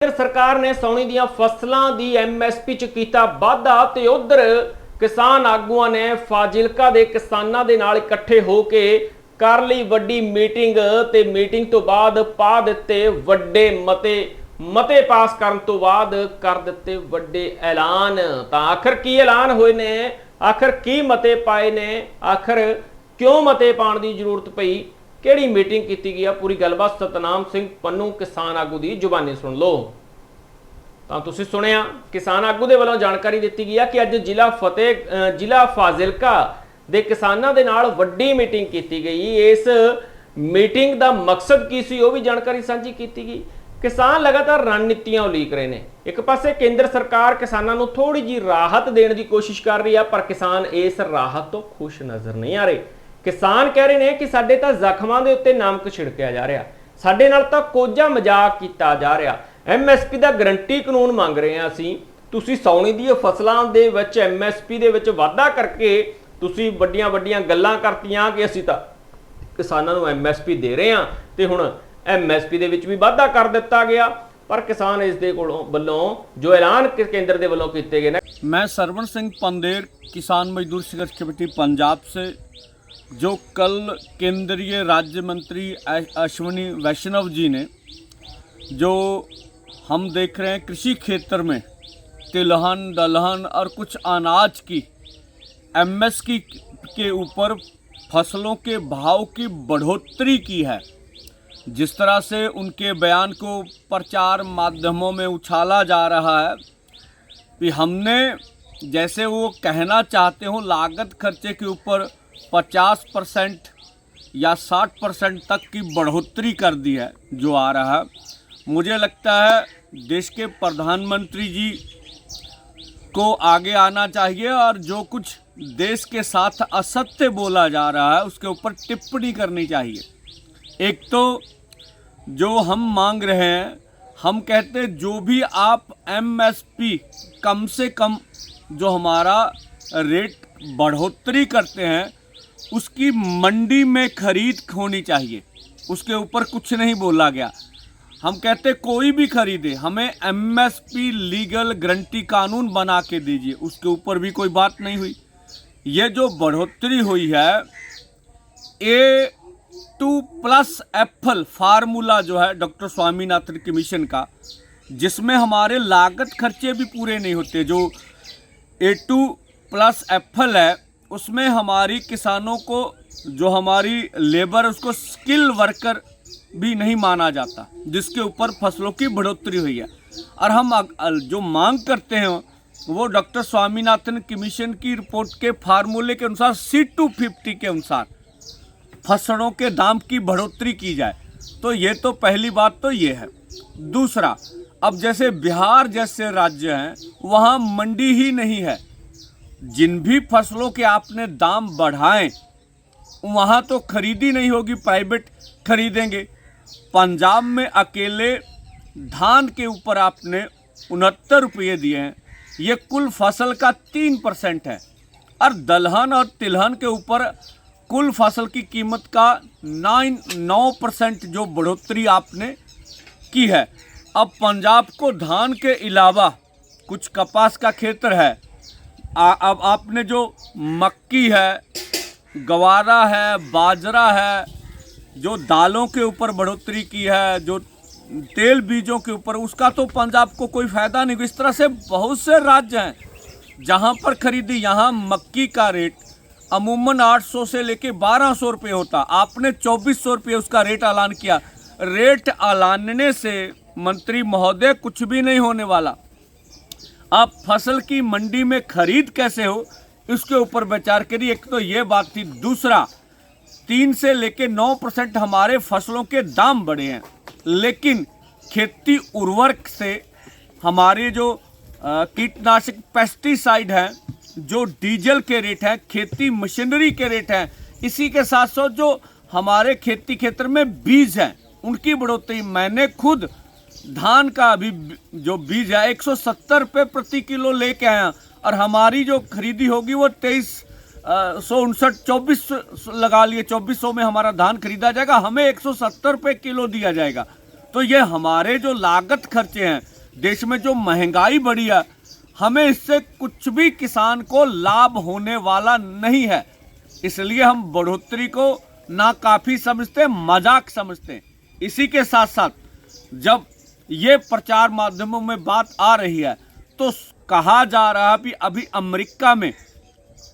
केंद्र सरकार ने सौनी ਦੀਆਂ ਫਸਲਾਂ ਦੀ ਐਮਐਸਪੀ ਚ ਕੀਤਾ ਵਾਧਾ ਤੇ ਉਧਰ ਕਿਸਾਨ ਆਗੂਆਂ ਨੇ ਫਾਜ਼ਿਲਕਾ ਦੇ ਕਿਸਾਨਾਂ ਦੇ ਨਾਲ ਇਕੱਠੇ ਹੋ ਕੇ ਕਰ ਲਈ ਵੱਡੀ ਮੀਟਿੰਗ ਤੇ ਮੀਟਿੰਗ ਤੋਂ ਬਾਅਦ ਪਾ ਦਿੱਤੇ ਵੱਡੇ ਮਤੇ ਪਾਸ ਕਰਨ ਤੋਂ ਬਾਅਦ ਕਰ ਦਿੱਤੇ ਵੱਡੇ ਐਲਾਨ। ਤਾਂ ਆਖਰ ਕੀ ਐਲਾਨ ਹੋਏ ਨੇ, आखिर की मते पाए ने, आखिर क्यों मते पाने की जरूरत पई, किहड़ी मीटिंग की गई है, पूरी गलबात सतनाम सिंह पन्नू किसान आगू की जुबानी सुन लो। तो तुसीं सुनिया किसान आगू दे वल्लों जानकारी दी गई है कि अज जिला फाजिलका दे किसानां दे नाल वड्डी मीटिंग की गई। इस मीटिंग का मकसद की सी वो भी जानकारी साझी की गई। किसान लगातार रणनीतियां उलीक रहे हैं। एक पासे केंद्र सरकार किसानों को थोड़ी जी राहत देने की कोशिश कर रही है, पर किसान इस राहत तो खुश नज़र नहीं आ रहे। किसान कह रहे हैं कि साडे तां जख्मां दे उत्ते नमक छिड़किया जा रहा, साडे नाल तां कोझा मजाक किया जा रहा। MSP का गरंटी कानून मंग रहे हैं असीं, तुसीं सौनी दी फसलां दे विच MSP दे विच वाधा करके तुसीं वड्डियां वड्डियां गल्लां करतीआं कि असीं तां किसानां नूं MSP दे रहे हां ते हुण MSP दे विच भी वाधा कर दिता गया। पर किसान इस दे वल्लों जो ऐलान केंद्र दे वल्लों कीते गए। मैं सरवण सिंह पंदेर किसान मजदूर संघर्ष कमेटी पंजाब से, जो कल केंद्रीय राज्य मंत्री अश्विनी वैष्णव जी ने, जो हम देख रहे हैं कृषि क्षेत्र में तिलहन दलहन और कुछ अनाज की MSP के ऊपर फसलों के भाव की बढ़ोतरी की है, जिस तरह से उनके बयान को प्रचार माध्यमों में उछाला जा रहा है कि हमने, जैसे वो कहना चाहते हो, लागत खर्चे के ऊपर 50% या 60% तक की बढ़ोतरी कर दी है जो आ रहा है। मुझे लगता है देश के प्रधानमंत्री जी को आगे आना चाहिए और जो कुछ देश के साथ असत्य बोला जा रहा है उसके ऊपर टिप्पणी करनी चाहिए। एक तो जो हम मांग रहे हैं, हम कहते जो भी आप MSP कम से कम जो हमारा रेट बढ़ोतरी करते हैं उसकी मंडी में खरीद होनी चाहिए, उसके ऊपर कुछ नहीं बोला गया। हम कहते कोई भी खरीदे, हमें MSP लीगल गारंटी कानून बना के दीजिए, उसके ऊपर भी कोई बात नहीं हुई। ये जो बढ़ोतरी हुई है, A2+FL फार्मूला जो है डॉक्टर स्वामीनाथन कमीशन का, जिसमें हमारे लागत खर्चे भी पूरे नहीं होते। जो A2+FL है उसमें हमारी किसानों को, जो हमारी लेबर उसको स्किल वर्कर भी नहीं माना जाता, जिसके ऊपर फसलों की बढ़ोतरी हुई है। और हम जो मांग करते हैं वो डॉक्टर स्वामीनाथन कमीशन की रिपोर्ट के फार्मूले के अनुसार C250 के अनुसार फसलों के दाम की बढ़ोतरी की जाए। तो ये तो पहली बात तो ये है। दूसरा, अब जैसे बिहार जैसे राज्य हैं वहाँ मंडी ही नहीं है, जिन भी फसलों के आपने दाम बढ़ाएं वहाँ तो खरीदी नहीं होगी, प्राइवेट खरीदेंगे। पंजाब में अकेले धान के ऊपर आपने 69 रुपये दिए हैं, ये कुल फसल का 3% है। और दलहन और तिलहन के ऊपर कुल फसल की कीमत का 9% जो बढ़ोतरी आपने की है। अब पंजाब को धान के अलावा कुछ कपास का क्षेत्र है, अब आपने जो मक्की है, गवारा है, बाजरा है, जो दालों के ऊपर बढ़ोतरी की है, जो तेल बीजों के ऊपर, उसका तो पंजाब को कोई फ़ायदा नहीं। इस तरह से बहुत से राज्य हैं जहाँ पर खरीदी, यहाँ मक्की का रेट अमूमन 800 से लेके 1200 रुपये होता, आपने 2400 रुपये उसका रेट ऐलान किया। रेट ऐलानने से मंत्री महोदय कुछ भी नहीं होने वाला। आप फसल की मंडी में खरीद कैसे हो इसके ऊपर विचार करिए। एक तो ये बात थी। दूसरा, 3 से लेके 9% हमारे फसलों के दाम बढ़े हैं, लेकिन खेती उर्वरक से हमारे जो कीटनाशक पेस्टिसाइड हैं, जो डीजल के रेट हैं, खेती मशीनरी के रेट हैं, इसी के साथ साथ जो हमारे खेती क्षेत्र में बीज हैं उनकी बढ़ोतरी। मैंने खुद धान का अभी जो बीज है 170 रुपये प्रति किलो लेके आया, और हमारी जो खरीदी होगी वो 2400 लगा लिए, 2400 में हमारा धान खरीदा जाएगा, हमें 170 रुपये किलो दिया जाएगा। तो ये हमारे जो लागत खर्चे हैं, देश में जो महंगाई बढ़ी है, हमें इससे कुछ भी किसान को लाभ होने वाला नहीं है। इसलिए हम बढ़ोतरी को नाकाफी समझते, मजाक समझते। इसी के साथ साथ जब ये प्रचार माध्यमों में बात आ रही है तो कहा जा रहा है कि अभी अमेरिका में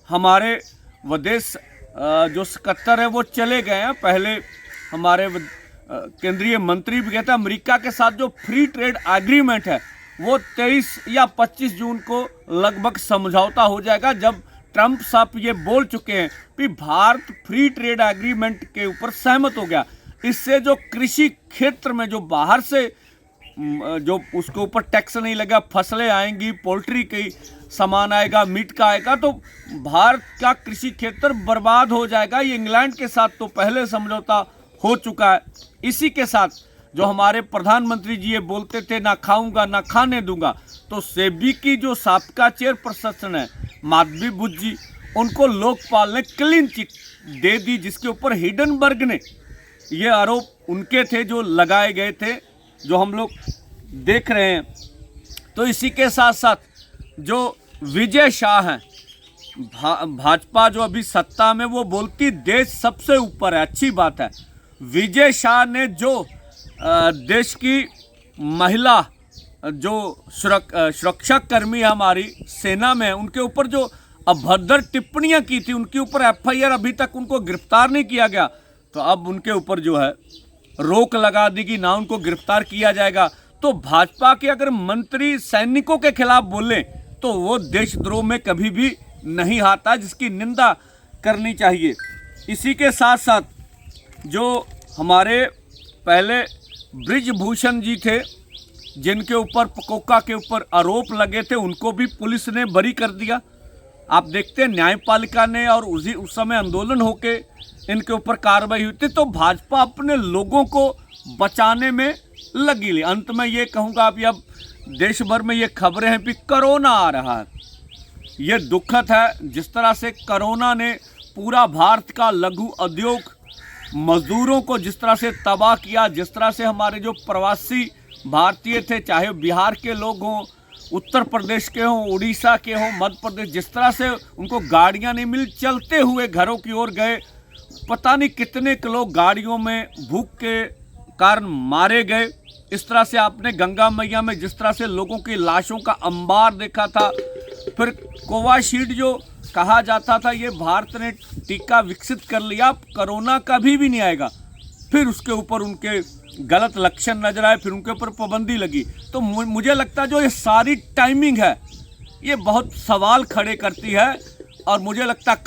हमारे विदेश जो सकत्तर है वो चले गए हैं। पहले हमारे केंद्रीय मंत्री भी कहते हैं अमेरिका के साथ जो फ्री ट्रेड एग्रीमेंट है वो 23 या 25 जून को लगभग समझौता हो जाएगा, जब ट्रंप साहब ये बोल चुके हैं कि भारत फ्री ट्रेड एग्रीमेंट के ऊपर सहमत हो गया। इससे जो कृषि क्षेत्र में जो बाहर से जो उसके ऊपर टैक्स नहीं लगा, फसलें आएंगी, पोल्ट्री की सामान आएगा, मीट का आएगा, तो भारत का कृषि क्षेत्र बर्बाद हो जाएगा। ये इंग्लैंड के साथ तो पहले समझौता हो चुका है। इसी के साथ जो हमारे प्रधानमंत्री जी ये बोलते थे ना खाऊंगा ना खाने दूंगा, तो सेबी की जो साबका चेयरपर्सन है माधवी बुद्ध जी, उनको लोकपाल ने क्लीन चिट दे दी, जिसके ऊपर हिडनबर्ग ने ये आरोप उनके थे जो लगाए गए थे, जो हम लोग देख रहे हैं। तो इसी के साथ साथ जो विजय शाह हैं, भाजपा जो अभी सत्ता में, वो बोलती देश सबसे ऊपर है, अच्छी बात है। विजय शाह ने जो देश की महिला जो सुरक्षा कर्मी हमारी सेना में है, उनके ऊपर जो अभद्र टिप्पणियां की थी, उनके ऊपर एफआईआर अभी तक उनको गिरफ्तार नहीं किया गया, तो अब उनके ऊपर जो है रोक लगा दी कि ना उनको गिरफ्तार किया जाएगा। तो भाजपा के अगर मंत्री सैनिकों के खिलाफ बोले तो वो देशद्रोह में कभी भी नहीं आता, जिसकी निंदा करनी चाहिए। इसी के साथ साथ जो हमारे पहले ब्रिजभूषण जी थे, जिनके ऊपर पकोका के ऊपर आरोप लगे थे, उनको भी पुलिस ने बरी कर दिया। आप देखते हैं न्यायपालिका ने, और उस समय आंदोलन होके इनके ऊपर कार्रवाई हुई थी। तो भाजपा अपने लोगों को बचाने में लगी ली। अंत में ये कहूँगा, अभी अब देश भर में ये खबरें हैं कि कोरोना आ रहा है। ये दुखद है जिस तरह से कोरोना ने पूरा भारत का लघु उद्योग, मजदूरों को जिस तरह से तबाह किया, जिस तरह से हमारे जो प्रवासी भारतीय थे, चाहे बिहार के लोग हों, उत्तर प्रदेश के हों, उड़ीसा के हों, मध्य प्रदेश, जिस तरह से उनको गाड़ियां नहीं मिली, चलते हुए घरों की ओर गए। पता नहीं कितने लोग गाड़ियों में भूख के कारण मारे गए। इस तरह से आपने गंगा मैया में जिस तरह से लोगों की लाशों का अंबार देखा था। फिर कोविशील्ड जो कहा जाता था, ये भारत ने टीका विकसित कर लिया, कोरोना कभी भी नहीं आएगा। फिर उसके ऊपर उनके गलत लक्षण नजर आए, फिर उनके ऊपर पाबंदी लगी। तो मुझे लगता है जो ये सारी टाइमिंग है, ये बहुत सवाल खड़े करती है, और मुझे लगता है